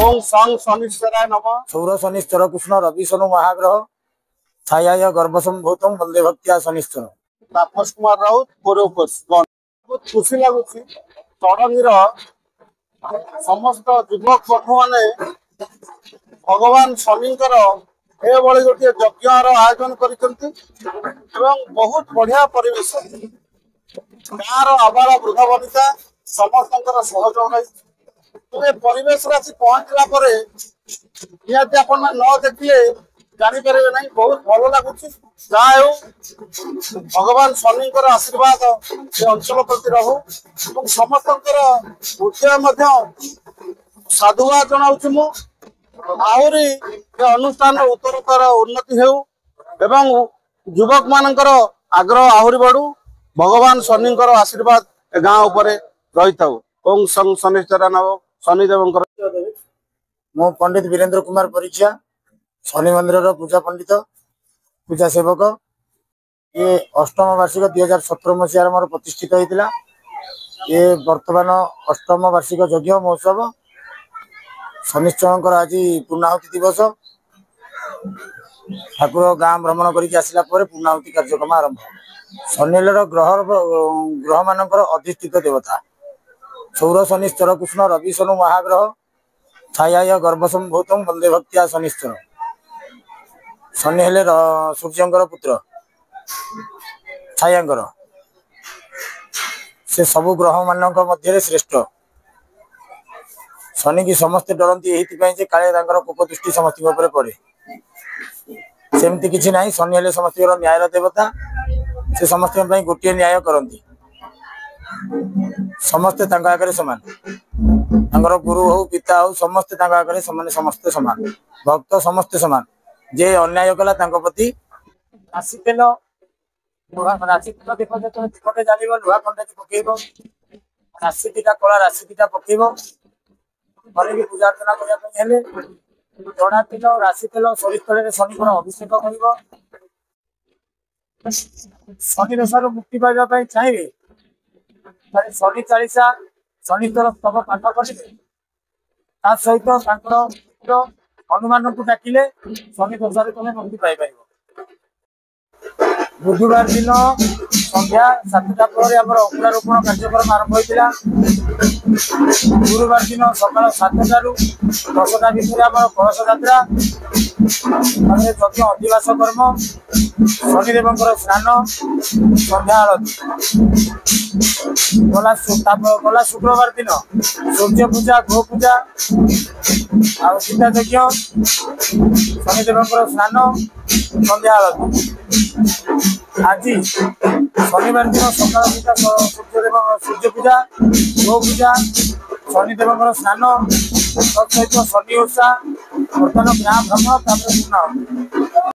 ओम संग शनिश्चराय नमः। सौर शनिश्चर कृष्ण रवि शनु महाग्रह छाया गर्भसंभूतम वंदे भक्तिया शनिश्चर। तापस कुमार राउत बहुत खुशी लगुच तड़ंगीर समस्त युवक बंधु मैंने भगवान शनिकर एभली गोटे यज्ञर आयोजन कर बहुत बढ़िया परिवेश गाँव आबाल वृद्ध वनिता समस्त सहयोग परिवेश आसी पहुंचला निहती आप न देखिए जापर ना बहुत भल लगुच भगवान शनि आशीर्वाद से अंचल प्रति रहू समस्त उद्यम साधुवाद जनाऊँ आहरी अनुष्ठान उत्तरोत्तर उन्नति हो एवं युवक मानकर आग्रह आहरी बढ़ू भगवान शनि आशीर्वाद गाँव उपर रही था। ओम संग शनिश्चर नव शनिदेव मो पंडित वीरेंद्र कुमार परिचा शनि मंदिर पूजा पंडित पूजा सेवक ये अष्टम वार्षिक 2017 मसीह मोर प्रतिष्ठित होता ये वर्तमान अष्टम वार्षिक यज्ञ महोत्सव शनिश्चर आज पूर्णाहुति दिवस ठाकुर गाँ भ्रमण करसला पूर्णाहुति कार्यक्रम आरंभ शनिर ग्रह मानकर अधिष्ठित देवता सौर शनिश्चर कृष्ण रवि शनु महाग्रह छाया गर्भसंभूतम वंदे भक्तिया शनिश्चर। शनि हेले सूर्यंकर पुत्र छायांकर से सबु ग्रह मानक मध्य श्रेष्ठ शनि की समस्ते डरती ये काले कोप दृष्टि समस्त पड़े सेमती किसी ना शनि हेले समस्त न्यायर देवता से समस्त गोटे न्याय करती समस्ते आगे समान गुरु हो पिता हो समस्ते आगे समस्ते समान भक्त समस्ते समान जे अन्याय कला प्रति राशि तेल राशि तेल दीपटे जान लुहा खंडा पकेब राशि दीटा कला राशि दीटा पकेब पूजा अर्चना करने जड़ा तेल राशि तेल सोरिष तेल शनि अभिषेक कर शनि दशार मुक्ति पाइबा चाहिए शनि चालीसा शनिश्चर स्तव पाठ करें सहित हनुमान को डाकिले शनि दशार तुम मुक्ति पाइपर। बुधवार दिन संध्या 7टा पर अंकुरारोपण कार्यक्रम आरंभ होता गुरुवार दिन सकाल 7टा ରୁ 10ଟା भितर कलश यात्रा यज्ञ अधिवास कर्म शनिदेव स्नान संध्या आरती गला शुक्रवार दिन सूर्य पूजा गो पूजा आीता यज्ञ शनिदेव स्नान संध्या आरती आज शनिवार दिन सकाल सूर्य पूजा गो पूजा शनिदेव स्नान सहित शनि ओषा बर्तमान गाँ भ्रमण पूर्ण